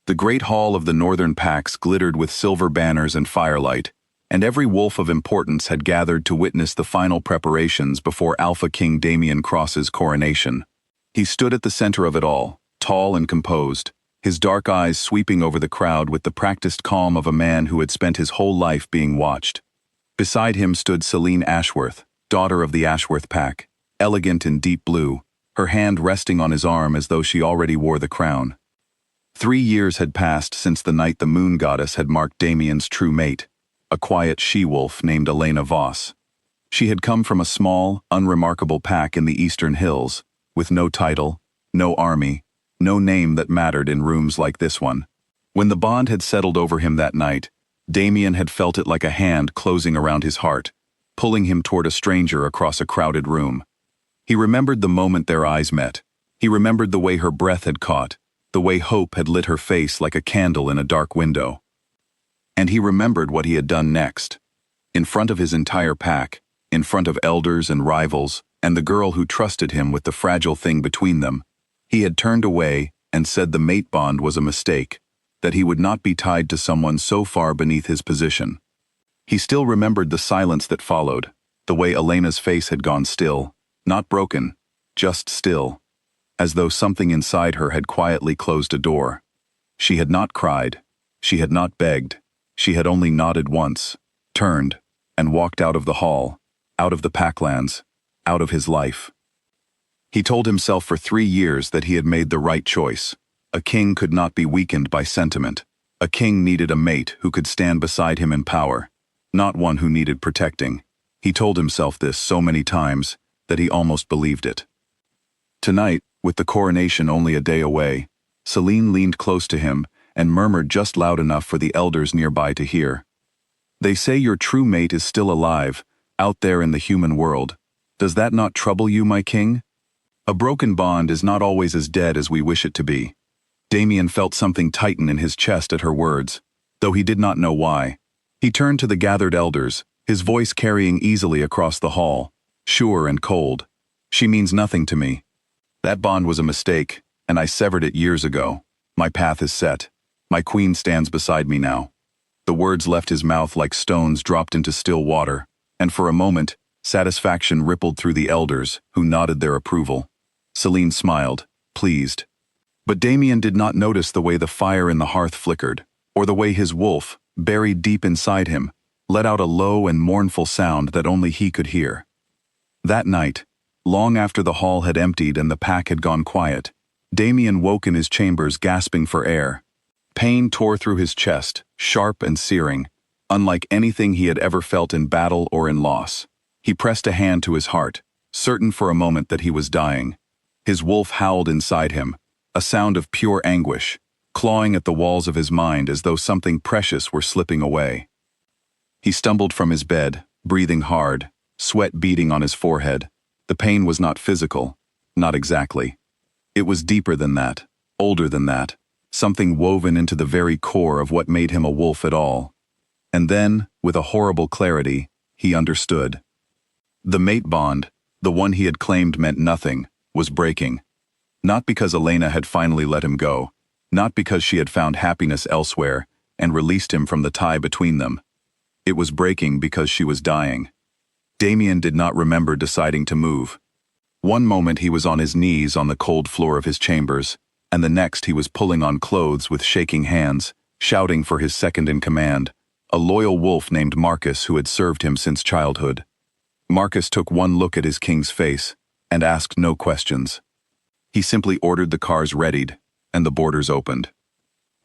The great hall of the northern packs glittered with silver banners and firelight, and every wolf of importance had gathered to witness the final preparations before Alpha King Damian Cross's coronation. He stood at the center of it all, tall and composed, his dark eyes sweeping over the crowd with the practiced calm of a man who had spent his whole life being watched. Beside him stood Selene Ashworth, daughter of the Ashworth pack, elegant in deep blue, her hand resting on his arm as though she already wore the crown. 3 years had passed since the night the moon goddess had marked Damian's true mate, a quiet she-wolf named Elena Voss. She had come from a small, unremarkable pack in the eastern hills, with no title, no army, no name that mattered in rooms like this one. When the bond had settled over him that night, Damian had felt it like a hand closing around his heart, pulling him toward a stranger across a crowded room. He remembered the moment their eyes met. He remembered the way her breath had caught, the way hope had lit her face like a candle in a dark window. And he remembered what he had done next. In front of his entire pack, in front of elders and rivals, and the girl who trusted him with the fragile thing between them, he had turned away and said the mate bond was a mistake, that he would not be tied to someone so far beneath his position. He still remembered the silence that followed, the way Elena's face had gone still, not broken, just still, as though something inside her had quietly closed a door. She had not cried, she had not begged, she had only nodded once, turned, and walked out of the hall, out of the Packlands, out of his life. He told himself for 3 years that he had made the right choice. A king could not be weakened by sentiment. A king needed a mate who could stand beside him in power, not one who needed protecting. He told himself this so many times that he almost believed it. Tonight, with the coronation only a day away, Selene leaned close to him and murmured just loud enough for the elders nearby to hear. "They say your true mate is still alive, out there in the human world. Does that not trouble you, my king? A broken bond is not always as dead as we wish it to be." Damian felt something tighten in his chest at her words, though he did not know why. He turned to the gathered elders, his voice carrying easily across the hall, sure and cold. "She means nothing to me. That bond was a mistake, and I severed it years ago. My path is set. My queen stands beside me now." The words left his mouth like stones dropped into still water, and for a moment, satisfaction rippled through the elders, who nodded their approval. Selene smiled, pleased. But Damian did not notice the way the fire in the hearth flickered, or the way his wolf, buried deep inside him, let out a low and mournful sound that only he could hear. That night, long after the hall had emptied and the pack had gone quiet, Damian woke in his chambers gasping for air. Pain tore through his chest, sharp and searing, unlike anything he had ever felt in battle or in loss. He pressed a hand to his heart, certain for a moment that he was dying. His wolf howled inside him, a sound of pure anguish, clawing at the walls of his mind as though something precious were slipping away. He stumbled from his bed, breathing hard, sweat beading on his forehead. The pain was not physical, not exactly. It was deeper than that, older than that, something woven into the very core of what made him a wolf at all. And then, with a horrible clarity, he understood. The mate bond, the one he had claimed meant nothing, was breaking. Not because Elena had finally let him go, not because she had found happiness elsewhere and released him from the tie between them. It was breaking because she was dying. Damian did not remember deciding to move. One moment he was on his knees on the cold floor of his chambers, and the next he was pulling on clothes with shaking hands, shouting for his second in command, a loyal wolf named Marcus who had served him since childhood. Marcus took one look at his king's face and asked no questions. He simply ordered the cars readied, and the borders opened.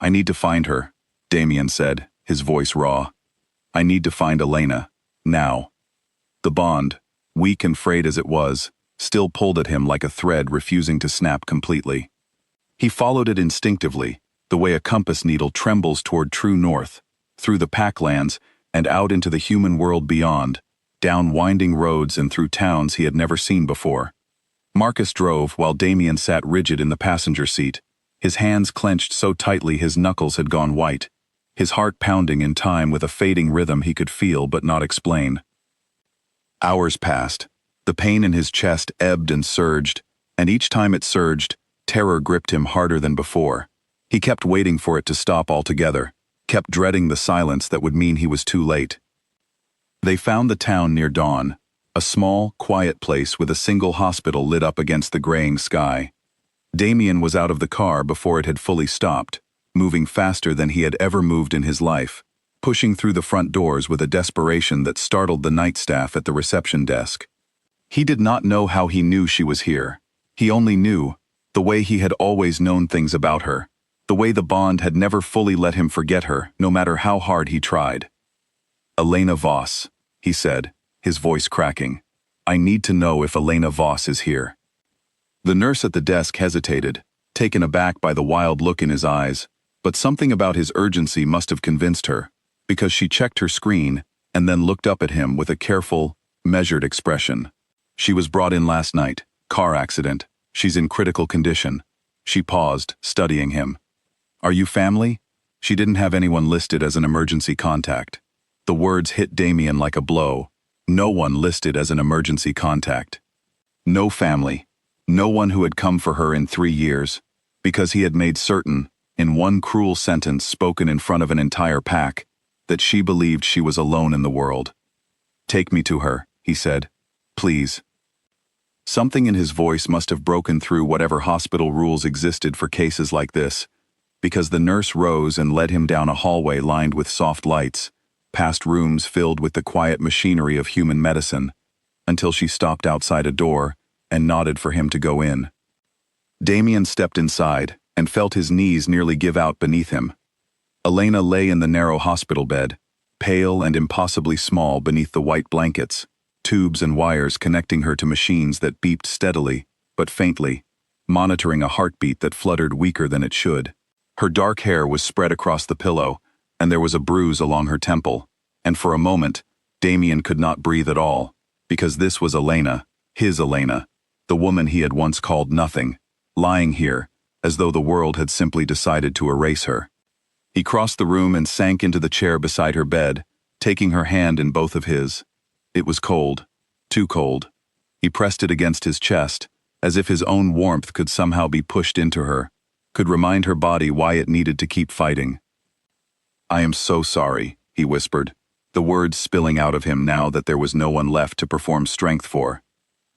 "I need to find her," Damian said, his voice raw. "I need to find Elena, now." The bond, weak and frayed as it was, still pulled at him like a thread refusing to snap completely. He followed it instinctively, the way a compass needle trembles toward true north, through the Packlands and out into the human world beyond, down winding roads and through towns he had never seen before. Marcus drove while Damian sat rigid in the passenger seat, his hands clenched so tightly his knuckles had gone white, his heart pounding in time with a fading rhythm he could feel but not explain. Hours passed. The pain in his chest ebbed and surged, and each time it surged, terror gripped him harder than before. He kept waiting for it to stop altogether, kept dreading the silence that would mean he was too late. They found the town near dawn, a small, quiet place with a single hospital lit up against the graying sky. Damien was out of the car before it had fully stopped, moving faster than he had ever moved in his life, pushing through the front doors with a desperation that startled the night staff at the reception desk. He did not know how he knew she was here. He only knew, the way he had always known things about her, the way the bond had never fully let him forget her, no matter how hard he tried. "Elena Voss," he said, his voice cracking. "I need to know if Elena Voss is here." The nurse at the desk hesitated, taken aback by the wild look in his eyes, but something about his urgency must have convinced her, because she checked her screen and then looked up at him with a careful, measured expression. "She was brought in last night. Car accident. She's in critical condition." She paused, studying him. "Are you family?" She didn't have anyone listed as an emergency contact. The words hit Damien like a blow. No one listed as an emergency contact. No family. No one who had come for her in 3 years, because he had made certain, in one cruel sentence spoken in front of an entire pack, that she believed she was alone in the world. "Take me to her," he said. "Please." Something in his voice must have broken through whatever hospital rules existed for cases like this, because the nurse rose and led him down a hallway lined with soft lights, past rooms filled with the quiet machinery of human medicine, until she stopped outside a door and nodded for him to go in. Damien stepped inside and felt his knees nearly give out beneath him. Elena lay in the narrow hospital bed, pale and impossibly small beneath the white blankets, tubes and wires connecting her to machines that beeped steadily, but faintly, monitoring a heartbeat that fluttered weaker than it should. Her dark hair was spread across the pillow, and there was a bruise along her temple, and for a moment, Damien could not breathe at all, because this was Elena, his Elena, the woman he had once called nothing, lying here, as though the world had simply decided to erase her. He crossed the room and sank into the chair beside her bed, taking her hand in both of his. It was cold, too cold. He pressed it against his chest, as if his own warmth could somehow be pushed into her, could remind her body why it needed to keep fighting. "I am so sorry," he whispered, the words spilling out of him now that there was no one left to perform strength for.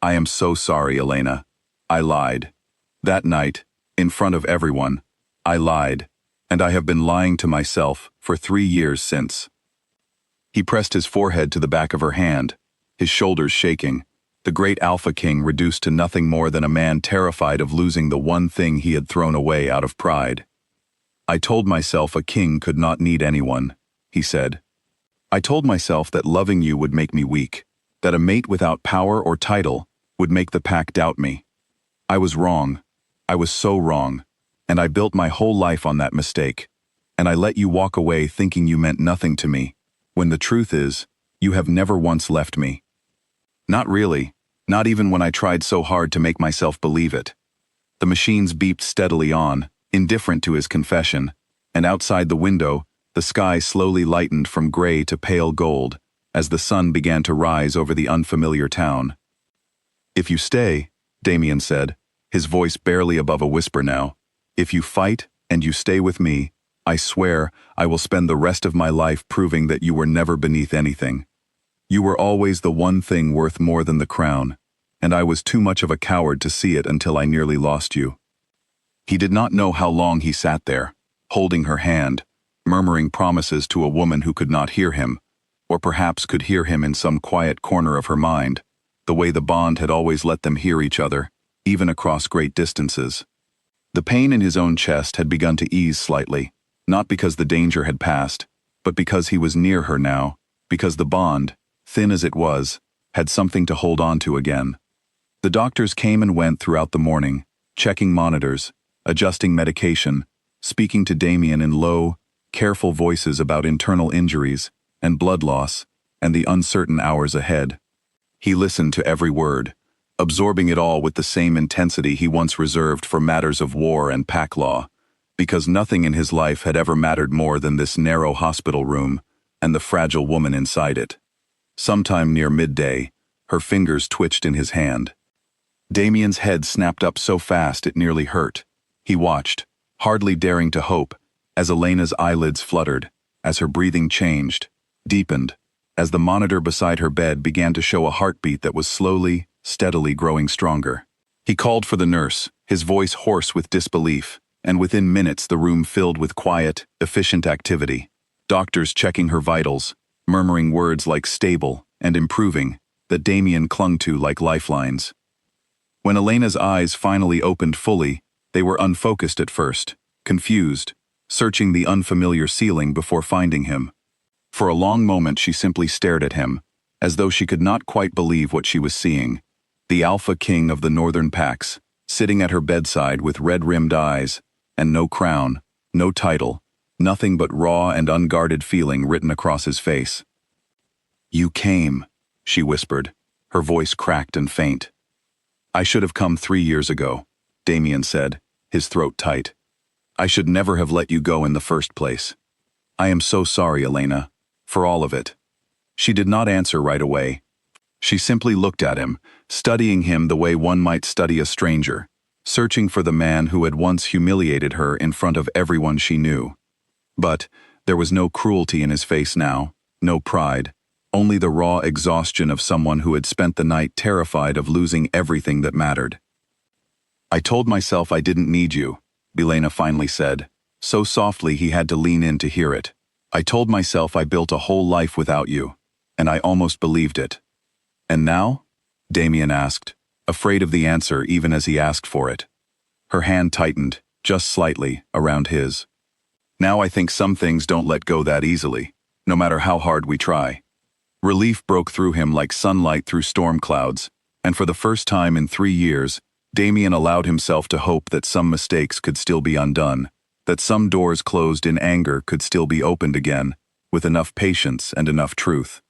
"I am so sorry, Elena. I lied. That night, in front of everyone, I lied, and I have been lying to myself for 3 years since." He pressed his forehead to the back of her hand, his shoulders shaking, the great Alpha King reduced to nothing more than a man terrified of losing the one thing he had thrown away out of pride. "I told myself a king could not need anyone," he said. "I told myself that loving you would make me weak, that a mate without power or title would make the pack doubt me. I was wrong. I was so wrong, and I built my whole life on that mistake, and I let you walk away thinking you meant nothing to me, when the truth is, you have never once left me. Not really, not even when I tried so hard to make myself believe it." The machines beeped steadily on, indifferent to his confession, and outside the window, the sky slowly lightened from gray to pale gold, as the sun began to rise over the unfamiliar town. "If you stay," Damien said, his voice barely above a whisper now, "if you fight and you stay with me, I swear I will spend the rest of my life proving that you were never beneath anything. You were always the one thing worth more than the crown, and I was too much of a coward to see it until I nearly lost you." He did not know how long he sat there, holding her hand, murmuring promises to a woman who could not hear him, or perhaps could hear him in some quiet corner of her mind, the way the bond had always let them hear each other, even across great distances. The pain in his own chest had begun to ease slightly, not because the danger had passed, but because he was near her now, because the bond, thin as it was, had something to hold on to again. The doctors came and went throughout the morning, checking monitors, adjusting medication, speaking to Damien in low, careful voices about internal injuries and blood loss and the uncertain hours ahead. He listened to every word, absorbing it all with the same intensity he once reserved for matters of war and pack law, because nothing in his life had ever mattered more than this narrow hospital room and the fragile woman inside it. Sometime near midday, her fingers twitched in his hand. Damien's head snapped up so fast it nearly hurt. He watched, hardly daring to hope, as Elena's eyelids fluttered, as her breathing changed, deepened, as the monitor beside her bed began to show a heartbeat that was slowly, steadily growing stronger. He called for the nurse, his voice hoarse with disbelief, and within minutes the room filled with quiet, efficient activity. Doctors checking her vitals, murmuring words like stable and improving that Damien clung to like lifelines. When Elena's eyes finally opened fully, they were unfocused at first, confused, searching the unfamiliar ceiling before finding him. For a long moment she simply stared at him, as though she could not quite believe what she was seeing. The Alpha King of the Northern Pax, sitting at her bedside with red-rimmed eyes, and no crown, no title, nothing but raw and unguarded feeling written across his face. "You came," she whispered, her voice cracked and faint. "I should have come 3 years ago," Damien said, his throat tight. "I should never have let you go in the first place. I am so sorry, Elena, for all of it." She did not answer right away. She simply looked at him, studying him the way one might study a stranger, searching for the man who had once humiliated her in front of everyone she knew. But there was no cruelty in his face now, no pride, only the raw exhaustion of someone who had spent the night terrified of losing everything that mattered. "I told myself I didn't need you," Elena finally said, so softly he had to lean in to hear it. "I told myself I built a whole life without you, and I almost believed it." "And now?" Damien asked, afraid of the answer even as he asked for it. Her hand tightened, just slightly, around his. "Now I think some things don't let go that easily, no matter how hard we try." Relief broke through him like sunlight through storm clouds, and for the first time in 3 years, Damien allowed himself to hope that some mistakes could still be undone, that some doors closed in anger could still be opened again, with enough patience and enough truth.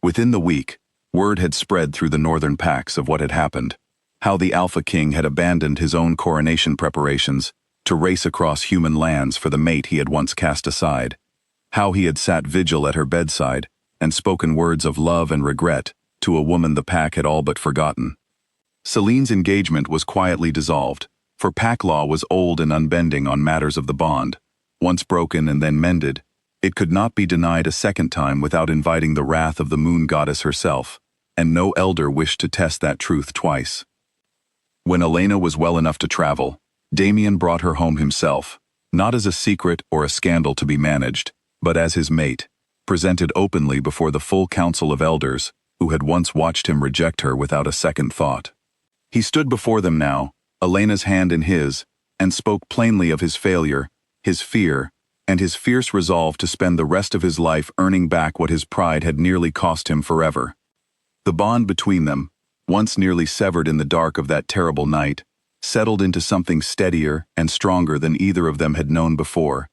Within the week, word had spread through the Northern Pax of what had happened, how the Alpha King had abandoned his own coronation preparations to race across human lands for the mate he had once cast aside, how he had sat vigil at her bedside and spoken words of love and regret to a woman the Pack had all but forgotten. Celine's engagement was quietly dissolved, for Pack law was old and unbending on matters of the bond. Once broken and then mended, it could not be denied a second time without inviting the wrath of the moon goddess herself, and no elder wished to test that truth twice. When Elena was well enough to travel, Damien brought her home himself, not as a secret or a scandal to be managed, but as his mate, presented openly before the full council of elders, who had once watched him reject her without a second thought. He stood before them now, Elena's hand in his, and spoke plainly of his failure, his fear, and his fierce resolve to spend the rest of his life earning back what his pride had nearly cost him forever. The bond between them, once nearly severed in the dark of that terrible night, settled into something steadier and stronger than either of them had known before,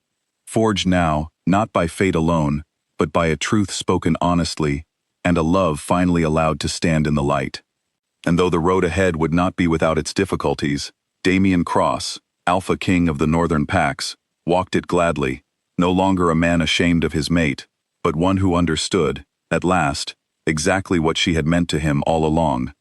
forged now, not by fate alone, but by a truth spoken honestly, and a love finally allowed to stand in the light. And though the road ahead would not be without its difficulties, Damien Cross, Alpha King of the Northern Pax, walked it gladly, no longer a man ashamed of his mate, but one who understood, at last, exactly what she had meant to him all along.